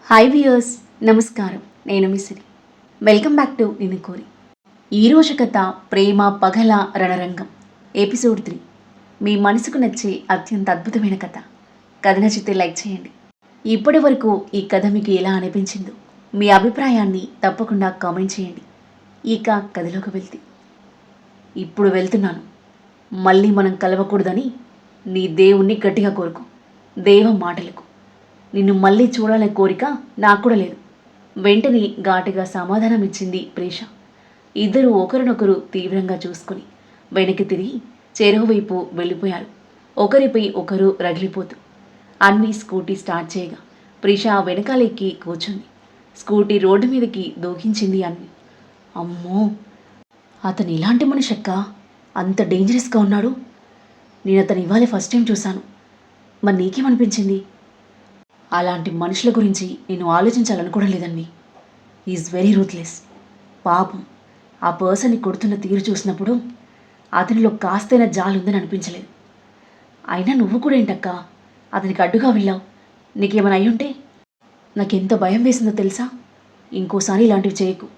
Hi viewers, నమస్కారం. నేను మీ సిరి. Welcome back to నిన్ను కోరి. ఈరోజు కథ ప్రేమ పగల రణరంగం ఎపిసోడ్ 3. మీ మనసుకు నచ్చే అత్యంత అద్భుతమైన కథ. కథ నచ్చితే లైక్ చేయండి. ఇప్పటి వరకు ఈ కథ మీకు ఎలా అనిపించిందో మీ అభిప్రాయాన్ని తప్పకుండా కామెంట్ చేయండి. ఇక కథలోకి వెళ్తే, ఇప్పుడు వెళ్తున్నాను. మళ్ళీ మనం కలవకూడదని నీ దేవుణ్ణి గట్టిగా కోరుకో. దేవ మాటలకు నిన్ను మళ్ళీ చూడాలనే కోరిక నాకు కూడా లేదు. వెంటనే ఘాటుగా సమాధానం ఇచ్చింది ప్రేష. ఇద్దరు ఒకరినొకరు తీవ్రంగా చూసుకుని వెనక్కి తిరిగి చెరువు వైపు వెళ్ళిపోయారు. ఒకరిపై ఒకరు రగిలిపోతూ. అన్వి స్కూటీ స్టార్ట్ చేయగా ప్రేష వెనకాలెక్కి కూర్చుంది. స్కూటీ రోడ్డు మీదకి దూకించింది అన్వి. అమ్మో, అతను ఇలాంటి మనిషి అక్క, అంత డేంజరస్గా ఉన్నాడు. నేను అతను ఇవాళ ఫస్ట్ టైం చూశాను. మరి నీకేమనిపించింది? అలాంటి మనుషుల గురించి నేను ఆలోచించాలనుకోవడం లేదన్వి. Is very ruthless. పాపం, ఆ పర్సన్ని కొడుతున్న తీరు చూసినప్పుడు అతనిలో కాస్తైనా జాలుందని అనిపించలేదు. అయినా నువ్వు కూడా ఏంటక్క అతనికి అడ్డుగా వెళ్ళావు? నీకేమైనా అయ్యుంటే? నాకెంత భయం వేసిందో తెలుసా? ఇంకోసారి ఇలాంటివి చేయకు.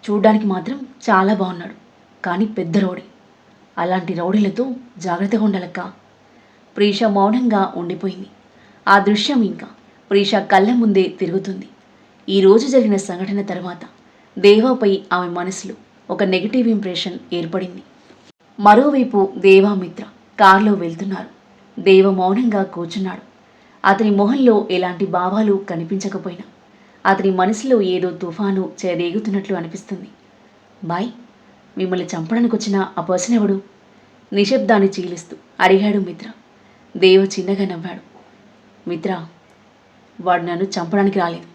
చూడ్డానికి మాత్రం చాలా బాగున్నాడు, కానీ పెద్ద రౌడీ. అలాంటి రౌడీలతో జాగ్రత్తగా ఉండాలక్క. ప్రీష మౌనంగా ఉండిపోయింది. ఆ దృశ్యం ఇంకా ప్రీష కళ్ళ ముందే తిరుగుతుంది. ఈరోజు జరిగిన సంఘటన తర్వాత దేవాపై ఆమె మనసులో ఒక నెగిటివ్ ఇంప్రెషన్ ఏర్పడింది. మరోవైపు దేవా మిత్ర కారులో వెళ్తున్నారు. దేవ మౌనంగా కూర్చున్నాడు. అతని మొహంలో ఎలాంటి భావాలు కనిపించకపోయినా అతని మనసులో ఏదో తుఫాను చెరేగుతున్నట్లు అనిపిస్తుంది. బాయ్, మిమ్మల్ని చంపడానికి వచ్చిన ఆ పర్సన్ ఎవడు? నిశ్శబ్దాన్ని చీలుస్తూ అడిగాడు మిత్ర. దేవ చిన్నగా నవ్వాడు. మిత్ర, వాడు నన్ను చంపడానికి రాలేదు,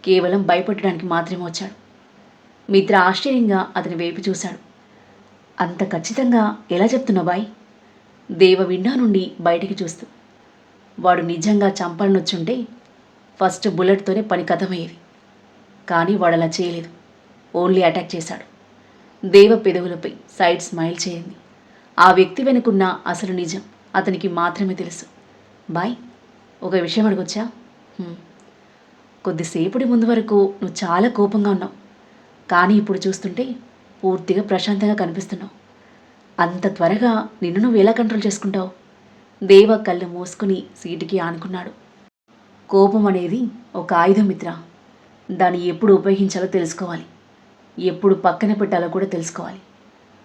కేవలం భయపెట్టడానికి మాత్రమే వచ్చాడు. మిత్ర ఆశ్చర్యంగా అతని వైపు చూశాడు. అంత ఖచ్చితంగా ఎలా చెప్తున్నావు బాయ్? దేవ విండో నుండి బయటికి చూస్తూ, వాడు నిజంగా చంపాలని వచ్చుంటే ఫస్ట్ బుల్లెట్తోనే పని కథమయ్యేది. కానీ వాడు అలా చేయలేదు, ఓన్లీ అటాక్ చేశాడు. దేవ పెదవులపై సైడ్ స్మైల్ చేయింది. ఆ వ్యక్తి వెనుకున్న అసలు నిజం అతనికి మాత్రమే తెలుసు. బాయ్, ఒక విషయం అడగొచ్చా? కొద్దిసేపటి ముందు వరకు నువ్వు చాలా కోపంగా ఉన్నావు, కానీ ఇప్పుడు చూస్తుంటే పూర్తిగా ప్రశాంతంగా కనిపిస్తున్నావు. అంత త్వరగా నిన్ను నువ్వు ఎలా కంట్రోల్ చేసుకుంటావు? దేవ కళ్ళు మూసుకుని సీటుకి ఆనుకున్నాడు. కోపం అనేది ఒక ఆయుధం మిత్ర. దాన్ని ఎప్పుడు ఉపయోగించాలో తెలుసుకోవాలి, ఎప్పుడు పక్కన పెట్టాలో కూడా తెలుసుకోవాలి.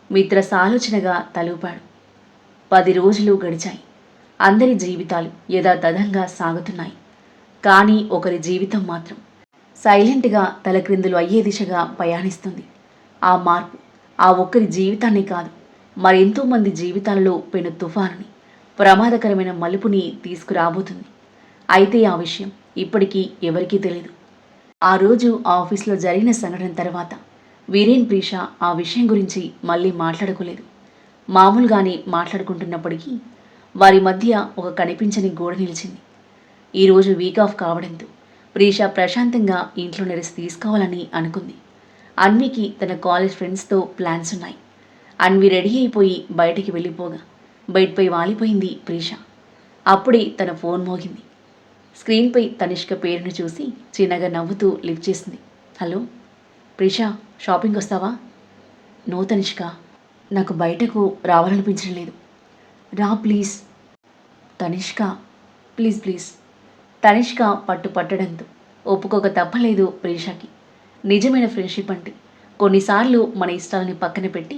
మిత్ర సాలోచనగా తలూపాడు. 10 రోజులు గడిచాయి. అందరి జీవితాలు యథాతథంగా సాగుతున్నాయి. కానీ ఒకరి జీవితం మాత్రం సైలెంట్గా తలక్రిందులు అయ్యే దిశగా ప్రయాణిస్తుంది. ఆ మార్పు ఆ ఒక్కరి జీవితాన్ని కాదు, మరెంతోమంది జీవితాలలో పెను తుఫానుని, ప్రమాదకరమైన మలుపుని తీసుకురాబోతుంది. అయితే ఆ విషయం ఇప్పటికీ ఎవరికీ తెలియదు. ఆ రోజు ఆఫీస్లో జరిగిన సంఘటన తర్వాత వీరేన్ ప్రీష ఆ విషయం గురించి మళ్ళీ మాట్లాడుకోలేదు. మామూలుగానే మాట్లాడుకుంటున్నప్పటికీ వారి మధ్య ఒక కనిపించని గోడ నిలిచింది. ఈరోజు వీక్ ఆఫ్ కావడంతో ప్రీష ప్రశాంతంగా ఇంట్లో రెస్ట్ తీసుకోవాలని అనుకుంది. అన్వికి తన కాలేజ్ ఫ్రెండ్స్తో ప్లాన్స్ ఉన్నాయి. అన్వి రెడీ అయిపోయి బయటికి వెళ్ళిపోగా బయటపై వాలిపోయింది ప్రీష. అప్పుడే తన ఫోన్ మోగింది. స్క్రీన్పై తనిష్క పేరును చూసి చిన్నగా నవ్వుతూ లిఫ్ట్ చేసింది. హలో ప్రీష, షాపింగ్ వస్తావా? నో తనిష్క, నాకు బయటకు రావాలనిపించడం లేదు. రా please. Tanishka, please please. Tanishka పట్టడంతో ఒప్పుకోక తప్పలేదు ప్రీషకి. నిజమైన ఫ్రెండ్షిప్ అంటే కొన్నిసార్లు మన ఇష్టాలని పక్కన పెట్టి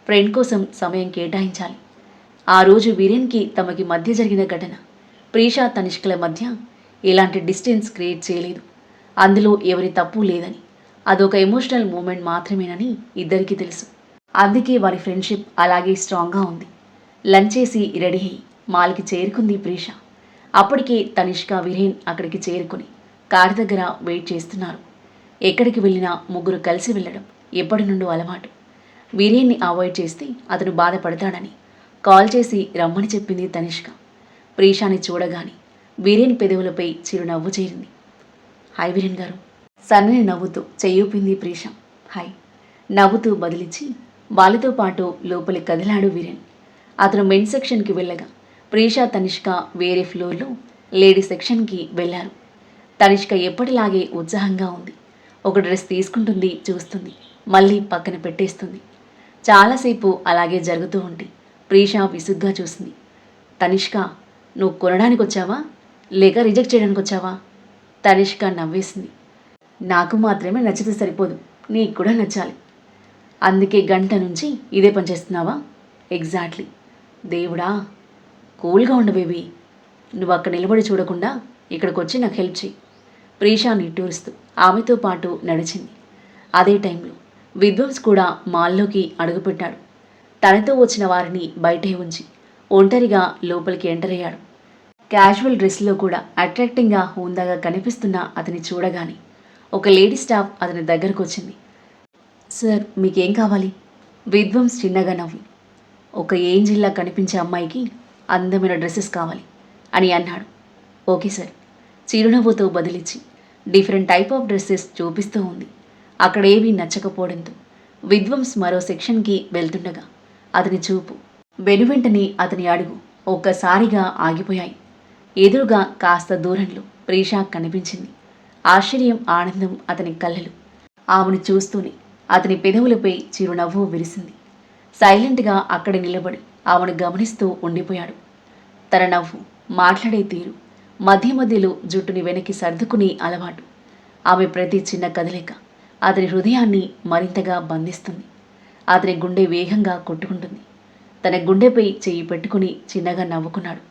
ఫ్రెండ్ కోసం సమయం కేటాయించాలి. ఆ రోజు వీరేన్కి తమకి మధ్య జరిగిన ఘటన ప్రీష తనిష్కల మధ్య ఎలాంటి డిస్టెన్స్ క్రియేట్ చేయలేదు. అందులో ఎవరి తప్పు లేదని, అదొక ఎమోషనల్ మూమెంట్ మాత్రమేనని ఇద్దరికీ తెలుసు. అందుకే వారి ఫ్రెండ్షిప్ అలాగే స్ట్రాంగ్గా ఉంది. లంచ్ చేసి రెడీ అయ్యి మాల్కి చేరుకుంది ప్రీష. అప్పటికే తనిష్క, వీరేన్ అక్కడికి చేరుకుని కారు దగ్గర వెయిట్ చేస్తున్నారు. ఎక్కడికి వెళ్ళినా ముగ్గురు కలిసి వెళ్ళడం ఎప్పటి నుండో అలవాటు. వీరేన్ని అవాయిడ్ చేస్తే అతను బాధపడతాడని కాల్ చేసి రమ్మని చెప్పింది తనిష్క. ప్రీషాని చూడగానే వీరేన్ పెదవులపై చిరునవ్వు చేరింది. హాయ్ వీరేన్ గారు. సన్నని నవ్వుతూ చెయ్యూపింది ప్రీష. హాయ్ నవ్వుతూ బదిలిచ్చి వాళ్ళతో పాటు లోపలి కదిలాడు వీరేన్. అతను మెన్ సెక్షన్కి వెళ్ళగా ప్రీష, తనిష్క వేరే ఫ్లోర్లో లేడీ సెక్షన్కి వెళ్ళారు. తనిష్క ఎప్పటిలాగే ఉత్సాహంగా ఉంది. ఒక డ్రెస్ తీసుకుంటుంది, చూస్తుంది, మళ్ళీ పక్కన పెట్టేస్తుంది. చాలాసేపు అలాగే జరుగుతూ ఉంటే ప్రీషా విసుగ్గా చూసింది. తనిష్క, నువ్వు కొనడానికి వచ్చావా లేక రిజెక్ట్ చేయడానికి వచ్చావా? తనిష్క నవ్వేసింది. నాకు మాత్రమే నచ్చితే సరిపోదు, నీకు కూడా నచ్చాలి. అందుకే గంట నుంచి ఇదే పని చేస్తున్నావా? ఎగ్జాక్ట్లీ. దేవుడా, కూల్గా ఉండు బేబీ. నువ్వు అక్కడ నిలబడి చూడకుండా ఇక్కడికి వచ్చి నాకు హెల్ప్ చేయి. ప్రీషా నిట్టూరుస్తూ ఆమెతో పాటు నడిచింది. అదే టైంలో విద్వాంస్ కూడా మాల్లోకి అడుగుపెట్టాడు. తనతో వచ్చిన వారిని బయటే ఉంచి ఒంటరిగా లోపలికి ఎంటర్ అయ్యాడు. క్యాజువల్ డ్రెస్లో కూడా అట్రాక్టింగ్గా హుందాగా కనిపిస్తున్న అతని చూడగానే ఒక లేడీ స్టాఫ్ అతని దగ్గరకు వచ్చింది. సార్, మీకేం కావాలి? విద్వాంస్ చిన్నగా నవ్వి, ఒక ఏంజిల్లా కనిపించే అమ్మాయికి అందమైన డ్రెస్సెస్ కావాలి అని అన్నాడు. ఓకే సార్, చిరునవ్వుతో బదిలిచ్చి డిఫరెంట్ టైప్ ఆఫ్ డ్రెస్సెస్ చూపిస్తూ ఉంది. అక్కడేమీ నచ్చకపోవడంతో విద్వాంస్ మరో సెక్షన్కి వెళ్తుండగా అతని చూపు వెనువెంటనే అతని అడుగు ఒక్కసారిగా ఆగిపోయాయి. ఎదురుగా కాస్త దూరంలో ప్రీషా కనిపించింది. ఆశ్చర్యం, ఆనందం అతని కళ్ళలు. ఆమెను చూస్తూనే అతని పెదవులపై చిరునవ్వు విరిసింది. సైలెంట్గా అక్కడ నిలబడి ఆమెను గమనిస్తూ ఉండిపోయాడు. తన నవ్వు, మాట్లాడే తీరు, మధ్య మధ్యలో జుట్టుని వెనక్కి సర్దుకునే అలవాటు, ఆమె ప్రతి చిన్న కదలిక అతని హృదయాన్ని మరింతగా బంధిస్తుంది. అతని గుండె వేగంగా కొట్టుకుంటుంది. తన గుండెపై చెయ్యి పెట్టుకుని చిన్నగా నవ్వుకున్నాడు.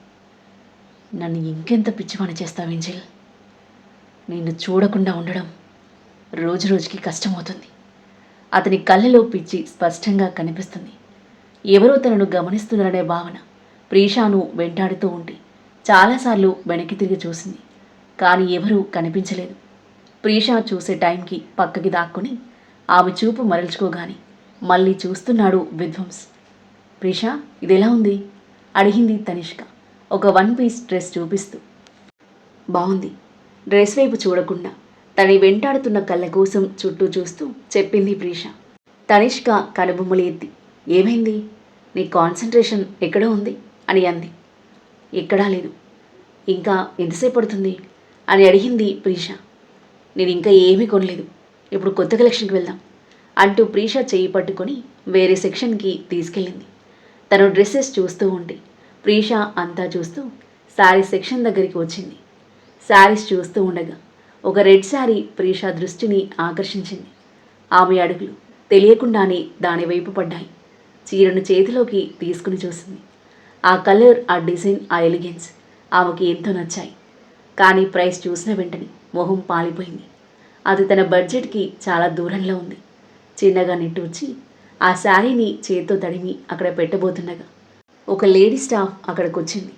నన్ను ఇంకెంత పిచ్చివాణి చేస్తావు ఏంజెల్? నిన్ను చూడకుండా ఉండడం రోజు రోజుకి కష్టమవుతుంది. అతని కళ్ళలో పిచ్చి స్పష్టంగా కనిపిస్తుంది. ఎవరో తనను గమనిస్తున్నారనే భావన ప్రీషాను వెంటాడుతూ ఉంటే చాలాసార్లు వెనక్కి తిరిగి చూసింది. కానీ ఎవరూ కనిపించలేదు. ప్రీషా చూసే టైంకి పక్కకి దాక్కుని ఆమె చూపు మరల్చుకోగానే మళ్ళీ చూస్తున్నాడు విద్వాంస్. ప్రీషా, ఇదెలా ఉంది? అడిగింది తనిష్క ఒక 1 పీస్ డ్రెస్ చూపిస్తూ. బాగుంది. డ్రెస్ వైపు చూడకుండా తని వెంటాడుతున్న కళ్ళ కోసం చుట్టూ చూస్తూ చెప్పింది ప్రీషా. తనిష్క కనుబొమ్మలు ఎత్తి, ఏమైంది? నీ కాన్సన్ట్రేషన్ ఎక్కడో ఉంది అని అంది. ఎక్కడా లేదు. ఇంకా ఎంతసేపు పడుతుంది అని అడిగింది ప్రీషా. నేను ఇంకా ఏమీ కొనలేదు, ఇప్పుడు కొత్త కలెక్షన్కి వెళ్దాం అంటూ ప్రీషా చెయ్యి పట్టుకొని వేరే సెక్షన్కి తీసుకెళ్ళింది. తను డ్రెస్సెస్ చూస్తూ ఉంటే ప్రీషా అంతా చూస్తూ శారీ సెక్షన్ దగ్గరికి వచ్చింది. శారీస్ చూస్తూ ఉండగా ఒక రెడ్ శారీ ప్రీషా దృష్టిని ఆకర్షించింది. ఆమె అడుగులు తెలియకుండానే దాని వైపు పడ్డాయి. చీరను చేతిలోకి తీసుకుని చూసింది. ఆ కలర్, ఆ డిజైన్, ఆ ఎలిగెన్స్ ఆమెకి ఎంతో నచ్చాయి. కానీ ప్రైస్ చూసిన వెంటనే మొహం పాలిపోయింది. అది తన బడ్జెట్కి చాలా దూరంలో ఉంది. చిన్నగా నిట్టూర్చి ఆ శారీని చేత్తో తడిమి అక్కడ పెట్టబోతుండగా ఒక లేడీ స్టాఫ్ అక్కడికి వచ్చింది.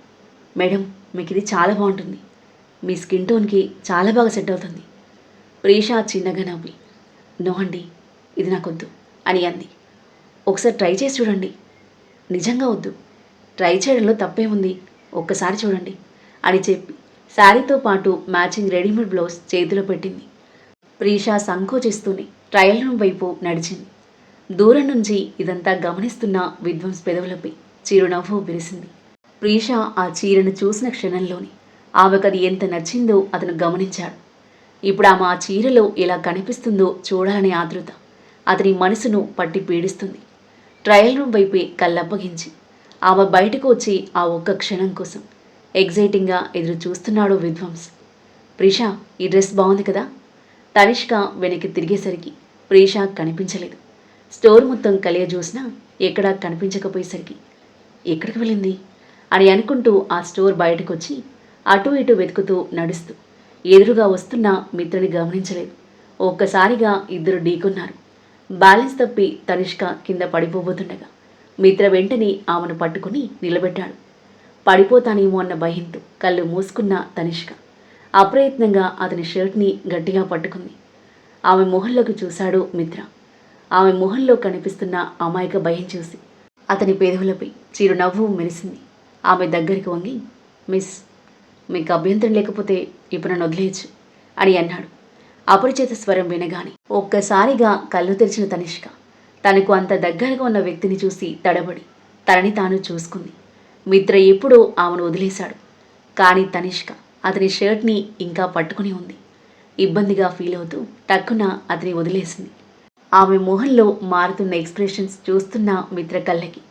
మేడం, మీకు ఇది చాలా బాగుంటుంది, మీ స్కిన్ టోన్కి చాలా బాగా సెట్ అవుతుంది. ప్రీషా చిన్నగా నవ్వి, నో అండి, ఇది నాకొద్దు అని అంది. ఒకసారి ట్రై చేసి చూడండి. నిజంగా వద్దు, ట్రై చేయడంలో తప్పేముంది, ఒక్కసారి చూడండి అని చెప్పి శారీతో పాటు మ్యాచింగ్ రెడీమేడ్ బ్లౌజ్ చేతిలో పెట్టింది. ప్రీషా సంకోచిస్తూనే ట్రయల్ రూమ్ వైపు నడిచింది. దూరం నుంచి ఇదంతా గమనిస్తున్న విద్వాంస్ పెదవులపై చిరునవ్వు విరిసింది. ప్రీషా ఆ చీరను చూసిన క్షణంలోనే ఆమెకది ఎంత నచ్చిందో అతను గమనించాడు. ఇప్పుడు ఆమె ఆ చీరలో ఎలా కనిపిస్తుందో చూడాలనే ఆతృత అతని మనసును పట్టి పీడిస్తుంది. ట్రయల్ రూమ్ వైపే కళ్ళప్పగించి ఆమె బయటకు వచ్చి ఆ ఒక్క క్షణం కోసం ఎగ్జైటింగ్గా ఎదురు చూస్తున్నాడు విద్వాంస్. ప్రీషా, ఈ డ్రెస్ బాగుంది కదా? తనిష్క వెనక్కి తిరిగేసరికి ప్రీషా కనిపించలేదు. స్టోర్ మొత్తం కలియ చూసినా ఎక్కడా కనిపించకపోయేసరికి ఎక్కడికి వెళ్ళింది అని అనుకుంటూ ఆ స్టోర్ బయటకు వచ్చి అటు ఇటు వెతుకుతూ నడుస్తూ ఎదురుగా వస్తున్న మిత్రుని గమనించలేదు. ఒక్కసారిగా ఇద్దరు ఢీకొన్నారు. బ్యాలెన్స్ తప్పి తనిష్క కింద పడిపోబోతుండగా మిత్ర వెంటనే ఆమెను పట్టుకుని నిలబెట్టాడు. పడిపోతానేమో అన్న భయంతో కళ్ళు మూసుకున్న తనిష్క అప్రయత్నంగా అతని షర్ట్ని గట్టిగా పట్టుకుంది. ఆమె మొహంలోకి చూశాడు మిత్ర. ఆమె మొహంలో కనిపిస్తున్న అమాయక భయం చూసి అతని పెదవులపై చిరునవ్వు మెరిసింది. ఆమె దగ్గరికి వంగి, మిస్, మీకు అభ్యంతరం లేకపోతే ఇప్పుడు నన్ను వదిలేయచ్చు అని అన్నాడు. అపరిచిత స్వరం వినగానే ఒక్కసారిగా కళ్ళు తెరిచిన తనిష్క తనకు అంత దగ్గరగా ఉన్న వ్యక్తిని చూసి తడబడి తనని తాను చూసుకుంది. మిత్ర ఎప్పుడూ ఆమెను వదిలేశాడు. కానీ తనిష్క అతని షర్ట్ని ఇంకా పట్టుకుని ఉంది. ఇబ్బందిగా ఫీల్ అవుతూ టక్కున అతని వదిలేసింది. ఆమె మొహంలో మారుతున్న ఎక్స్ప్రెషన్స్ చూస్తున్న మిత్ర కళ్ళకి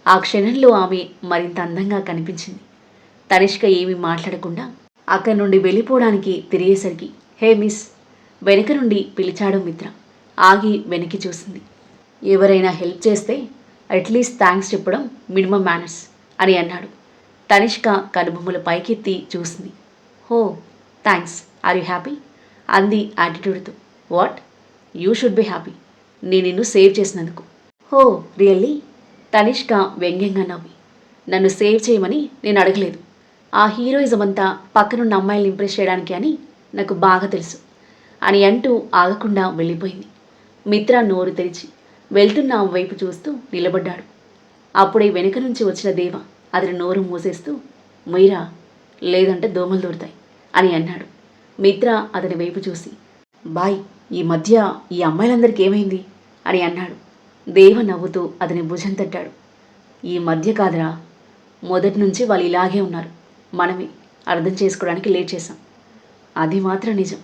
ఆ క్షణంలో ఆమె మరింత అందంగా కనిపించింది. తనిష్క ఏమీ మాట్లాడకుండా అక్కడి నుండి వెళ్ళిపోవడానికి తిరిగేసరికి హే మిస్ వెనక నుండి పిలిచాడు మిత్ర. ఆగి వెనక్కి చూసింది. ఎవరైనా హెల్ప్ చేస్తే అట్లీస్ట్ థ్యాంక్స్ చెప్పడం మినిమం మేనర్స్ అని అన్నాడు. తనిష్క కనుబొమ్మలు పైకెత్తి చూసింది. హో థ్యాంక్స్, ఆర్ యూ హ్యాపీ అంది యాటిట్యూడ్తో. What, you should be happy, నేను నిన్ను సేవ్ చేసినందుకు. హో రియల్లీ తనిష్క వ్యంగ్యంగా నవ్వి. నన్ను సేవ్ చేయమని నేను అడగలేదు. ఆ హీరోయిజం అంతా పక్కనున్న అమ్మాయిల్ని ఇంప్రెస్ చేయడానికి అని నాకు బాగా తెలుసు అని అంటూ ఆగకుండా వెళ్ళిపోయింది. మిత్ర నోరు తెరిచి వెళ్తున్న ఆమె వైపు చూస్తూ నిలబడ్డాడు. అప్పుడే వెనుక నుంచి వచ్చిన దేవ అతని నోరు మూసేస్తూ మీరా, లేదంటే దోమలు దొరుకుతాయి అని అన్నాడు. మిత్ర అతని వైపు చూసి బాయ్, ఈ మధ్య ఈ అమ్మాయిలందరికీ ఏమైంది అని అన్నాడు. దేవ నవ్వుతూ అతని భుజం తట్టాడు. ఈ మధ్య కాదురా, మొదటి నుంచి వాళ్ళు ఇలాగే ఉన్నారు. మనమే అర్థం చేసుకోవడానికి లేట్ చేశాం. అది మాత్రం నిజం.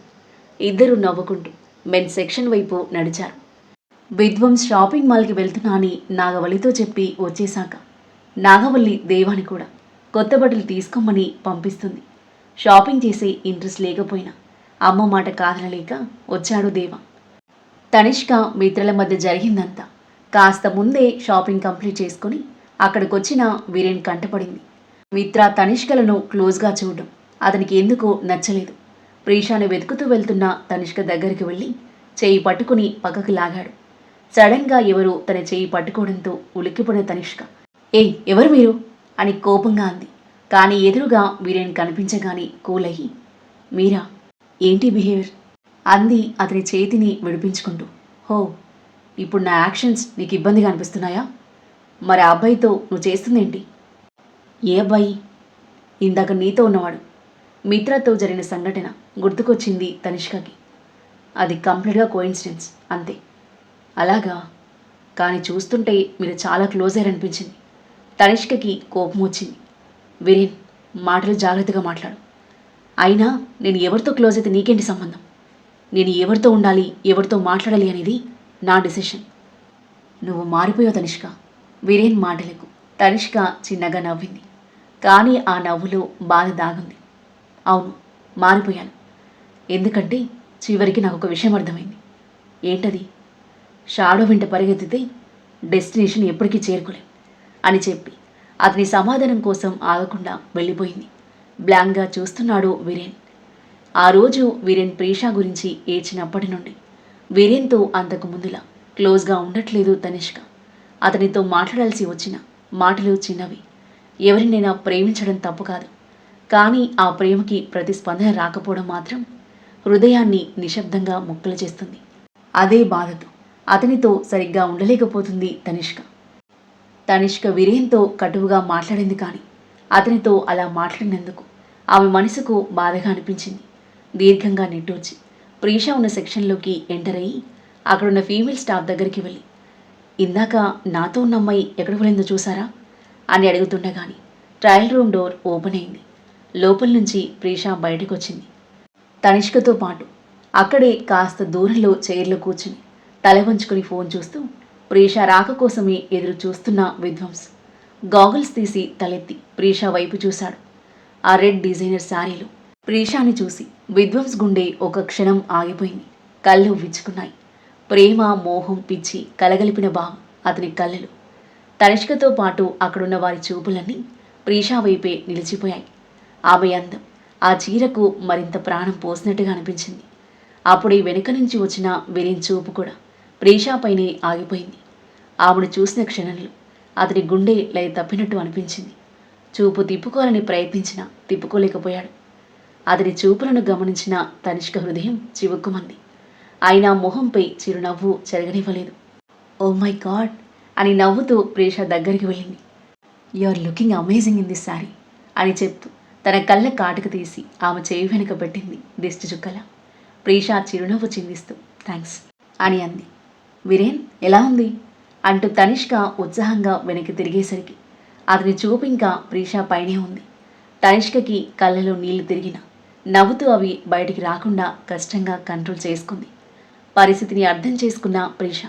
ఇద్దరు నవ్వుకుంటూ మెన్ సెక్షన్ వైపు నడిచారు. విధ్వంస్ షాపింగ్ మాల్కి వెళ్తున్నా అని నాగవల్లితో చెప్పి వచ్చేశాక నాగవల్లి దేవాని కూడా కొత్త బట్టలు తీసుకోమని పంపిస్తుంది. షాపింగ్ చేసే ఇంట్రెస్ట్ లేకపోయినా అమ్మ మాట కాదనలేక వచ్చాడు దేవ. తనిష్క మిత్రల మధ్య జరిగిందంతా కాస్త ముందే షాపింగ్ కంప్లీట్ చేసుకుని అక్కడికొచ్చిన వీరేన్ కంటపడింది. మిత్ర తనిష్కలను క్లోజ్గా చూడడం అతనికి ఎందుకో నచ్చలేదు. ప్రీషాని వెతుకుతూ వెళ్తున్న తనిష్క దగ్గరికి వెళ్ళి చేయి పట్టుకుని పక్కకు లాగాడు. సడన్గా ఎవరో తన చేయి పట్టుకోవడంతో ఉలిక్కిపడిన తనిష్క ఏయ్ ఎవరు మీరు అని కోపంగా అంది. కానీ ఎదురుగా వీరేన్ కనిపించగానే కూలయ్యి మీరా, ఏంటి బిహేవియర్ అంది అతని చేతిని విడిపించుకుంటూ. హో, ఇప్పుడు నా యాక్షన్స్ నీకు ఇబ్బందిగా అనిపిస్తున్నాయా? మరి ఆ అబ్బాయితో నువ్వు చేస్తుందేంటి? ఏ అబ్బాయి? ఇందాక నీతో ఉన్నవాడు. మిత్రతో జరిగిన సంఘటన గుర్తుకొచ్చింది తనిష్కకి. అది కంప్లీట్గా కోయిన్సిడెన్స్ అంతే. అలాగా, కానీ చూస్తుంటే మీరు చాలా క్లోజ్ అయ్యారనిపించింది. తనిష్కకి కోపం వచ్చింది. వీరేన్, మాటలు జాగ్రత్తగా మాట్లాడు. అయినా నేను ఎవరితో క్లోజ్ అయితే నీకేంటి సంబంధం? నేను ఎవరితో ఉండాలి, ఎవరితో మాట్లాడాలి అనేది నా డిసిషన్. నువ్వు మారిపోయావు తనిష్క. వీరేన్ మాటలకు తనిష్క చిన్నగా నవ్వింది. కానీ ఆ నవ్వులో బాధ దాగుంది. అవును, మారిపోయాను. ఎందుకంటే చివరికి నాకు ఒక విషయం అర్థమైంది. ఏంటది? షాడో వెంట పరిగెత్తితే డెస్టినేషన్ ఎప్పటికీ చేరుకోలేం అని చెప్పి అతని సమాధానం కోసం ఆగకుండా వెళ్ళిపోయింది. బ్లాంక్గా చూస్తున్నాడు వీరేన్. ఆ రోజు వీరేన్ ప్రీషా గురించి ఏడ్చినప్పటి నుండి వీరేన్తో అంతకు ముందులా క్లోజ్గా ఉండట్లేదు తనిష్క. అతనితో మాట్లాడాల్సి వచ్చిన మాటలు చిన్నవి. ఎవరినైనా ప్రేమించడం తప్పు కాదు, కానీ ఆ ప్రేమకి ప్రతిస్పందన రాకపోవడం మాత్రం హృదయాన్ని నిశ్శబ్దంగా ముక్కలు చేస్తుంది. అదే బాధతో అతనితో సరిగ్గా ఉండలేకపోతుంది తనిష్క. తనిష్క వీరేన్తో కటువుగా మాట్లాడింది, కానీ అతనితో అలా మాట్లాడినందుకు ఆమె మనసుకు బాధగా అనిపించింది. దీర్ఘంగా నిట్టూర్చి ప్రీషా ఉన్న సెక్షన్లోకి ఎంటర్ అయ్యి అక్కడున్న ఫీమేల్ స్టాఫ్ దగ్గరికి వెళ్ళి ఇందాక నాతో ఉన్న అమ్మాయి ఎక్కడికి వెళ్ళిందో చూసారా అని అడుగుతుండగాని ట్రయల్ రూమ్ డోర్ ఓపెన్ అయింది. లోపల నుంచి ప్రీషా బయటకు వచ్చింది. తనిష్కతో పాటు అక్కడే కాస్త దూరంలో చైర్లో కూర్చుని తల వంచుకొని ఫోన్ చూస్తూ ప్రీషా రాక కోసమే ఎదురు చూస్తున్న విధ్వంస్ గాగుల్స్ తీసి తలెత్తి ప్రీషా వైపు చూశాడు. ఆ రెడ్ డిజైనర్ శారీలో ప్రీషాని చూసి విధ్వంస్ గుండె ఒక క్షణం ఆగిపోయింది. కళ్ళు విచ్చుకున్నాయి. ప్రేమ, మోహం, పిచ్చి కలగలిపిన భావం అతని కళ్ళలో. తనిష్కతో పాటు అక్కడున్న వారి చూపులన్నీ ప్రీషా వైపే నిలిచిపోయాయి. ఆమె అందం ఆ చీరకు మరింత ప్రాణం పోసినట్టుగా అనిపించింది. అప్పుడే వెనుక నుంచి వచ్చిన వీరేన్ చూపు కూడా ప్రీషాపైనే ఆగిపోయింది. ఆమెను చూసిన క్షణంలో అతని గుండె లయ తప్పినట్టు అనిపించింది. చూపు తిప్పుకోవాలని ప్రయత్నించినా తిప్పుకోలేకపోయాడు. అతని చూపులను గమనించిన తనిష్క హృదయం చివుక్కుమంది. అయినా మొహంపై చిరునవ్వు చెరగనివ్వలేదు. ఓ మై గాడ్ అని నవ్వుతూ ప్రీషా దగ్గరికి వెళ్ళింది. You are looking amazing in this sari అని చెప్తూ తన కళ్ళ కాటుక తీసి ఆమె చేయి వెనుక పెట్టింది దిష్టి చుక్కల. ప్రీషా చిరునవ్వు చిందిస్తూ థ్యాంక్స్ అని అంది. వీరేన్ ఎలా ఉంది అంటూ తనిష్క ఉత్సాహంగా వెనక్కి తిరిగేసరికి అతని చూపు ఇంకా ప్రీషా పైనే ఉంది. తనిష్కకి కళ్ళలో నీళ్లు తిరిగిన నవ్వుతూ అవి బయటికి రాకుండా కష్టంగా కంట్రోల్ చేసుకుంది. పరిస్థితిని అర్థం చేసుకున్న ప్రీష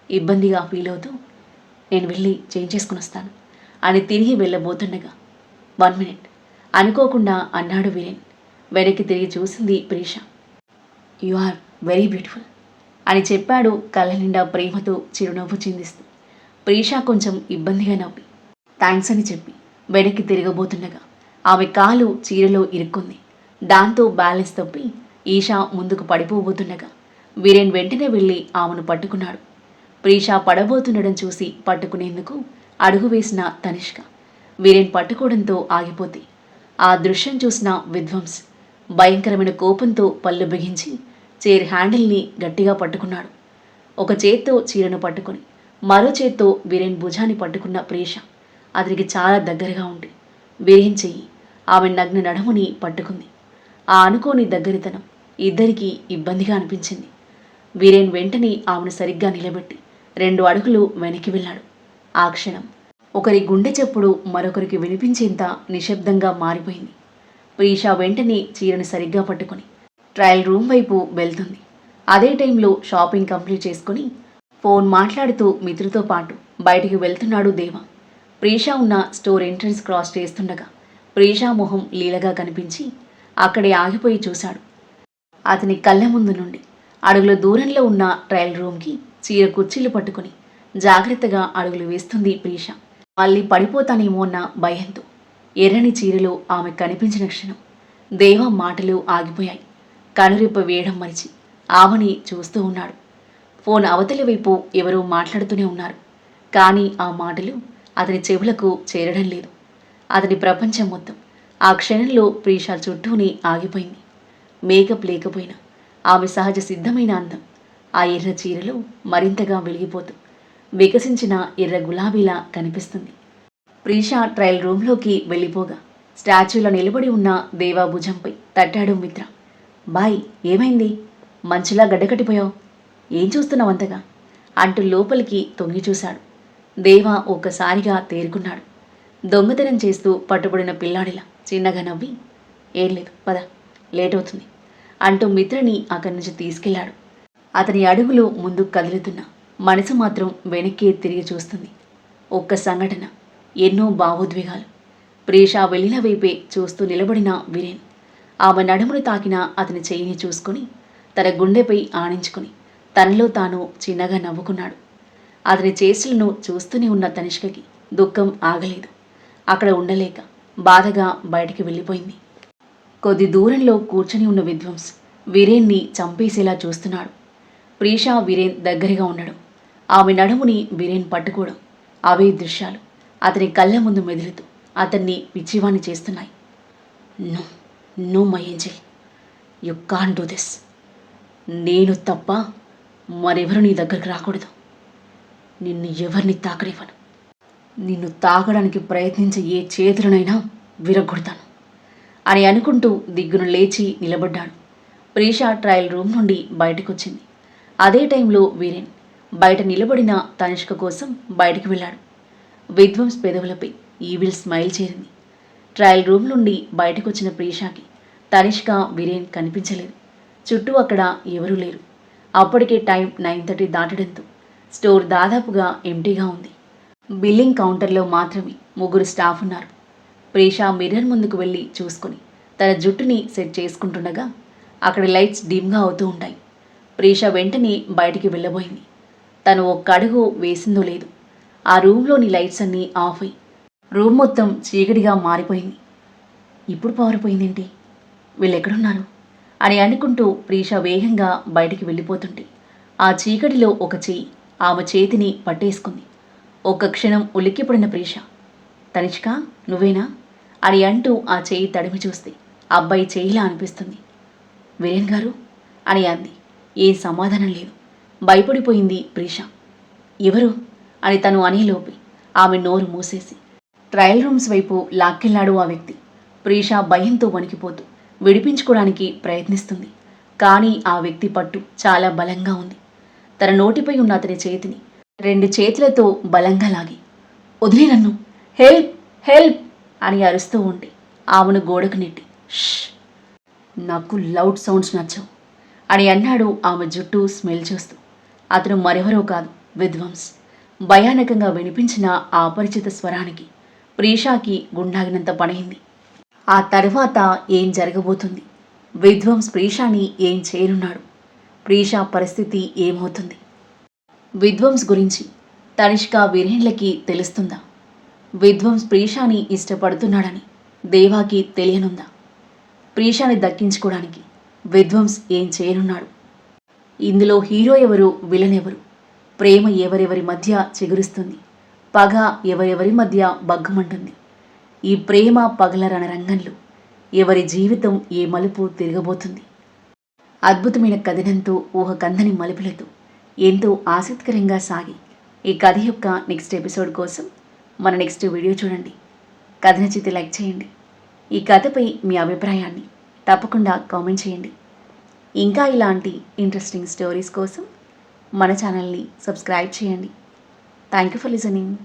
ఇబ్బందిగా ఫీల్ అవుతూ, నేను వెళ్ళి చేంజ్ చేసుకుని వస్తాను అని తిరిగి వెళ్ళబోతుండగా, 1 మినిట్ అనుకోకుండా అన్నాడు వీరేన్. వెనక్కి తిరిగి చూసింది ప్రీష. యు ఆర్ వెరీ బ్యూటిఫుల్ అని చెప్పాడు కళ్ళ నిండా ప్రేమతో చిరునవ్వు చిందిస్తూ. ప్రీష కొంచెం ఇబ్బందిగా నవ్వి థ్యాంక్స్ అని చెప్పి వెనక్కి తిరగబోతుండగా ఆమె కాలు చీరలో ఇరుక్కుంది. దాంతో బ్యాలెన్స్ తప్పి ఈషా ముందుకు పడిపోబోతుండగా వీరేన్ వెంటనే వెళ్ళి ఆమెను పట్టుకున్నాడు. ప్రీష పడబోతుండడం చూసి పట్టుకునేందుకు అడుగు వేసిన తనిష్క వీరేన్ పట్టుకోవడంతో ఆగిపోతే ఆ దృశ్యం చూసిన విధ్వంస్ భయంకరమైన కోపంతో పళ్ళు బిగించి చైర్ హ్యాండిల్ని గట్టిగా పట్టుకున్నాడు. ఒక చేత్తో చీరను పట్టుకుని మరో చేత్తో వీరేన్ భుజాన్ని పట్టుకున్న ప్రీష అతనికి చాలా దగ్గరగా ఉండి వీరేన్ చెయ్యి ఆమె నగ్న నడుముని పట్టుకుంది. ఆ అనుకోని దగ్గరితనం ఇద్దరికీ ఇబ్బందిగా అనిపించింది. వీరేన్ వెంటనే ఆమెను సరిగ్గా నిలబెట్టి 2 అడుగులు వెనక్కి వెళ్ళాడు. ఆ క్షణం ఒకరి గుండె చప్పుడు మరొకరికి వినిపించేంత నిశ్శబ్దంగా మారిపోయింది. ప్రీష వెంటనే చీరను సరిగ్గా పట్టుకొని ట్రయల్ రూమ్ వైపు వెళ్తుంది. అదే టైంలో షాపింగ్ కంప్లీట్ చేసుకుని ఫోన్ మాట్లాడుతూ మిత్రుతో పాటు బయటికి వెళ్తున్నాడు దేవ. ప్రీష ఉన్న స్టోర్ ఎంట్రన్స్ క్రాస్ చేస్తుండగా ప్రీష మొహం లీలగా కనిపించి అక్కడే ఆగిపోయి చూశాడు. అతని కళ్ళ ముందు నుండి అడుగుల దూరంలో ఉన్న ట్రయల్ రూమ్కి చీర కుర్చీలు పట్టుకుని జాగ్రత్తగా అడుగులు వేస్తుంది ప్రీష. మళ్ళీ పడిపోతానేమో అన్న భయంతో ఎర్రని చీరలో ఆమె కనిపించిన క్షణం దేవ మాటలు ఆగిపోయాయి. కనురెప్ప వేయడం మరిచి ఆమెని చూస్తూ ఉన్నాడు. ఫోన్ అవతలి వైపు ఎవరో మాట్లాడుతూనే ఉన్నారు. కానీ ఆ మాటలు అతని చెవులకు చేరడం లేదు. అతని ప్రపంచం మొత్తం ఆ క్షణంలో ప్రీష చుట్టూనే ఆగిపోయింది. మేకప్ లేకపోయినా ఆమె సహజ సిద్ధమైన అందం ఆ ఎర్ర చీరలో మరింతగా వెలిగిపోతూ వికసించిన ఎర్ర గులాబీలా కనిపిస్తుంది. ప్రీష ట్రయల్ రూమ్లోకి వెళ్ళిపోగా స్టాచ్యూలో నిలబడి ఉన్న దేవా భుజంపై తట్టాడు మిత్ర. బాయ్, ఏమైంది? మంచులా గడ్డకట్టిపోయావు, ఏం చూస్తున్నావు అంతగా అంటూ లోపలికి తొంగి చూశాడు. దేవా ఒక్కసారిగా తేరుకున్నాడు. దొంగతనం చేస్తూ పట్టుబడిన పిల్లాడిలా చిన్నగా నవ్వి, ఏం లేదు పద, లేట్ అవుతుంది అంటూ మిత్రని అక్కడి నుంచి తీసుకెళ్లాడు. అతని అడుగులు ముందుకు కదులుతున్నా మనసు మాత్రం వెనక్కి తిరిగి చూస్తుంది. ఒక్క సంఘటన, ఎన్నో భావోద్వేగాలు. ప్రీష వెళ్ళిన వైపే చూస్తూ నిలబడిన వీరేన్ ఆమె నడుమును తాకిన అతని చెయ్యిని చూసుకుని తన గుండెపై ఆనించుకుని తనలో తాను చిన్నగా నవ్వుకున్నాడు. అతని చేష్టలను చూస్తూనే ఉన్న తనిష్కకి దుఃఖం ఆగలేదు. అక్కడ ఉండలేక బాధగా బయటికి వెళ్ళిపోయింది. కొద్ది దూరంలో కూర్చొని ఉన్న విధ్వంస్ వీరేన్ని చంపేసేలా చూస్తున్నాడు. ప్రీష వీరేన్ దగ్గరగా ఉండడం, ఆమె నడుముని వీరేన్ పట్టుకోవడం, అవే దృశ్యాలు అతని కళ్ళ ముందు మెదులుతూ అతన్ని పిచ్చివాణ్ణి చేస్తున్నాయి. No no my angel, you can't do this. నేను తప్ప మరెవరు నీ దగ్గరికి రాకూడదు. నిన్ను ఎవరిని తాకనివ్వను. నిన్ను తాకడానికి ప్రయత్నించే ఏ చేతులనైనా విరగొడతాను అని అనుకుంటూ దిగ్గున లేచి నిలబడ్డాడు. ప్రీష ట్రయల్ రూమ్ నుండి బయటకొచ్చింది. అదే టైంలో వీరేన్ బయట నిలబడిన తనిష్క కోసం బయటికి వెళ్ళాడు. విధ్వంస్ పెదవులపై ఈవిల్ స్మైల్ చేరింది. ట్రయల్ రూమ్ నుండి బయటకొచ్చిన ప్రీషాకి తనిష్క వీరేన్ కనిపించలేదు. చుట్టూ అక్కడ ఎవరూ లేరు. అప్పటికే టైం 9:30 దాటడంతో స్టోర్ దాదాపుగా ఎంటీగా ఉంది. బిల్లింగ్ కౌంటర్లో మాత్రమే 3 స్టాఫ్ ఉన్నారు. ప్రీష మిర్రర్ ముందుకు వెళ్ళి చూసుకుని తన జుట్టుని సెట్ చేసుకుంటుండగా అక్కడ లైట్స్ డిమ్గా అవుతూ ఉంటాయి. ప్రీష వెంటనే బయటికి వెళ్ళబోయింది. తను ఒక్క అడుగు వేసిందో లేదు, ఆ రూమ్లోని లైట్స్ అన్నీ ఆఫ్ అయి రూమ్ మొత్తం చీకటిగా మారిపోయింది. ఇప్పుడు పవర్ పోయిందేంటి, వీళ్ళెక్కడున్నారు అని అనుకుంటూ ప్రీష వేగంగా బయటికి వెళ్ళిపోతుంటే ఆ చీకటిలో ఒక చెయ్యి ఆమె చేతిని పట్టేసుకుంది. ఒక్క క్షణం ఉలిక్కిపడిన ప్రీష, తనిష్క నువ్వేనా అని అంటూ ఆ చెయ్యి తడిమి చూస్తే అబ్బాయి చెయ్యిలా అనిపిస్తుంది. వీరేన్ గారు అని అంది. ఏ సమాధానం లేదు. భయపడిపోయింది ప్రీష. ఎవరు అని తను అనేలోపి ఆమె నోరు మూసేసి ట్రయల్ రూమ్స్ వైపు లాక్కెళ్లాడు ఆ వ్యక్తి. ప్రీష భయంతో వణికిపోతూ విడిపించుకోవడానికి ప్రయత్నిస్తుంది. కానీ ఆ వ్యక్తి పట్టు చాలా బలంగా ఉంది. తన నోటిపై ఉన్న అతని చేతిని 2 చేతులతో బలంగా లాగి, వదిలే నన్ను, హెల్ప్ హెల్ప్ అని అరుస్తూ ఉంటే ఆమెను గోడకు నెట్టి, ష్ నాకు లౌడ్ సౌండ్స్ నచ్చవు అని అన్నాడు ఆమె జుట్టు స్మెల్ చూస్తూ. అతను మరెవరో కాదు, విధ్వంస్. భయానకంగా వినిపించిన ఆ అపరిచిత స్వరానికి ప్రీషాకి గుండాగినంత పనైంది. ఆ తర్వాత ఏం జరగబోతుంది? విధ్వంస్ ప్రీషాని ఏం చేయనున్నాడు? ప్రీషా పరిస్థితి ఏమవుతుంది? విధ్వంస్ గురించి తనిష్క వీరేండ్లకి తెలుస్తుందా? విధ్వంస్ ప్రీషాని ఇష్టపడుతున్నాడని దేవాకి తెలియనుందా? ప్రీషాని దక్కించుకోవడానికి విధ్వంస్ ఏం చేయనున్నాడు? ఇందులో హీరో ఎవరు, విలన్ ఎవరు? ప్రేమ ఎవరెవరి మధ్య చిగురుస్తుంది? పగ ఎవరెవరి మధ్య బగ్గుమంటుంది? ఈ ప్రేమ పగల రణరంగంలో ఎవరి జీవితం ఏ మలుపు తిరగబోతుంది? అద్భుతమైన కథనంతో ఊహకందని మలుపులతో ఎంతో ఆసక్తికరంగా సాగి ఈ కథ యొక్క నెక్స్ట్ ఎపిసోడ్ కోసం మన నెక్స్ట్ వీడియో చూడండి. కథ నచ్చితే లైక్ చేయండి. ఈ కథపై మీ అభిప్రాయాన్ని తప్పకుండా కామెంట్ చేయండి. ఇంకా ఇలాంటి ఇంట్రెస్టింగ్ స్టోరీస్ కోసం మన ఛానల్ని సబ్స్క్రైబ్ చేయండి. Thank you for listening.